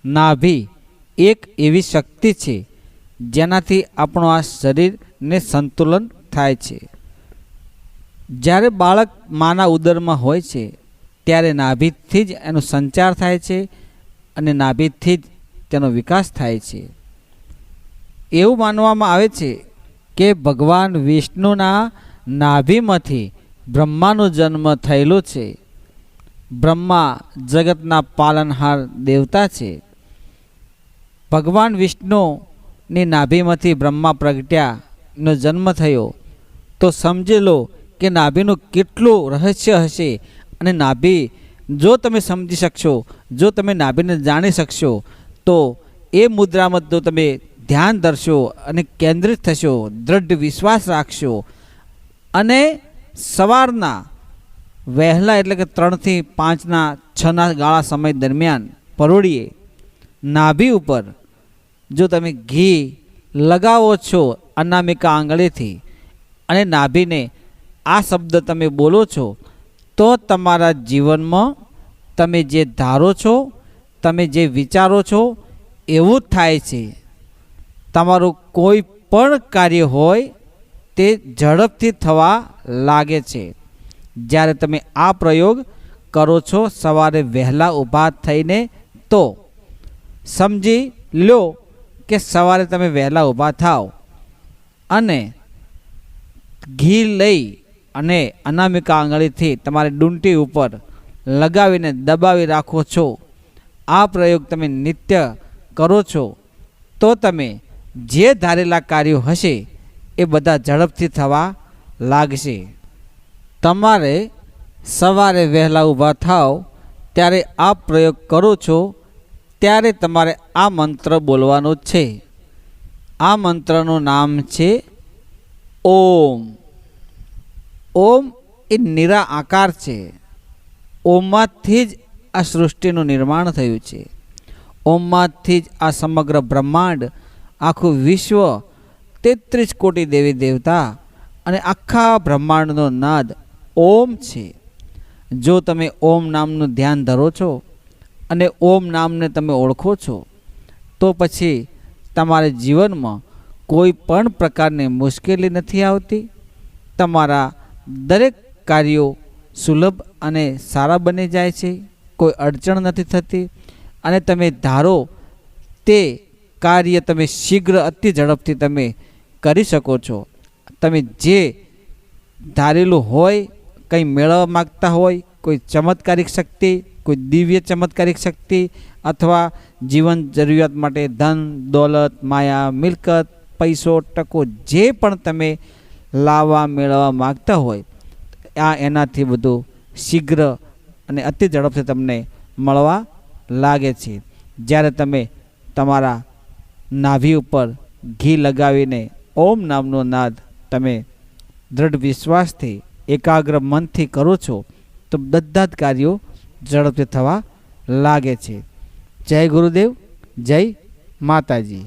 નાભી એક એવી શક્તિ છે જેનાથી આપણું આ શરીરને સંતુલન થાય છે. જ્યારે બાળક માના ઉદરમાં હોય છે ત્યારે નાભીથી જ એનો સંચાર થાય છે અને નાભીથી જ તેનો વિકાસ થાય છે. એવું માનવામાં આવે છે કે ભગવાન વિષ્ણુના નાભીમાંથી બ્રહ્માનો જન્મ થયેલો છે. બ્રહ્મા જગતના પાલનહાર દેવતા છે. ભગવાન વિષ્ણુની નાભીમાંથી બ્રહ્મા પ્રગટ્યાનો જન્મ થયો તો સમજી લો કે નાભીનું કેટલું રહસ્ય હશે. અને નાભી જો તમે સમજી શકશો, જો તમે નાભીને જાણી શકશો તો એ મુદ્રામાં જો તમે ધ્યાન ધરશો અને કેન્દ્રિત થશો, દ્રઢ વિશ્વાસ રાખશો અને સવારના વહેલા એટલે કે 3 થી 5 6 ગાળા સમય દરમિયાન પરોળીએ નાભી ઉપર જો તમે ઘી લગાવો છો અનામિકા આંગળીથી અને નાભીને આ શબ્દ તમે બોલો છો તો તમારા જીવનમાં તમે જે ધારો છો, તમે જે વિચારો છો એવું જ થાય છે. તમારું કોઈ પણ કાર્ય હોય તે ઝડપથી થવા લાગે છે. જ્યારે તમે આ પ્રયોગ કરો છો સવારે વહેલા ઊભા થઈને તો સમજી લો કે સવારે તમે વહેલા ઊભા થાવ અને ઘી લઈ અને અનામિકા આંગળીથી તમારી ડૂંટી ઉપર લગાવીને દબાવી રાખો છો. આ પ્રયોગ તમે નિત્ય કરો છો તો તમે જે ધારેલા કાર્યો હશે એ બધા ઝડપથી થવા લાગશે. તમારે સવારે વહેલા ઊભા થાવ ત્યારે આ પ્રયોગ કરો છો ત્યારે તમારે આ મંત્ર બોલવાનો છે. આ મંત્રનું નામ છે ઓમ. ઓમ એ નિરાઆકાર છે. ઓમમાંથી જ આ સૃષ્ટિનું નિર્માણ થયું છે. ઓમમાંથી જ આ સમગ્ર બ્રહ્માંડ, આખું વિશ્વ, 33 કોટી દેવી દેવતા અને આખા બ્રહ્માંડનો નાદ ઓમ છે. જો તમે ઓમ નામનું ધ્યાન ધરો છો અને ઓમ નામને તમે ઓળખો છો તો પછી તમારા જીવનમાં કોઈ પણ પ્રકારની મુશ્કેલી નથી આવતી. તમારા દરેક કાર્યો સુલભ અને સારા બની જાય છે. કોઈ અડચણ નથી થતી અને તમે ધારો તે કાર્ય તમે શીઘ્ર અતિ ઝડપથી તમે કરી શકો છો. તમે જે ધારેલું હોય, કંઈ મેળવવા માગતા હોય, કોઈ ચમત્કારિક શક્તિ, કોઈ દિવ્ય ચમત્કારિક શક્તિ અથવા જીવન જરૂરિયાત માટે ધન, દોલત, માયા, મિલકત, પૈસો, ટકો જે પણ તમે લાવવા મેળવવા માગતા હોય આ એનાથી બધું શીઘ્ર અને અતિ ઝડપથી તમને મળવા લાગે છે. જ્યારે તમે તમારા નાભી ઉપર ઘી લગાવીને ઓમ નામનો નાદ તમે દૃઢ વિશ્વાસથી એકાગ્ર મનથી કરો છો તો બધા જ કાર્યો ઝડપથી થવા લાગે છે. જય ગુરુદેવ, જય માતાજી.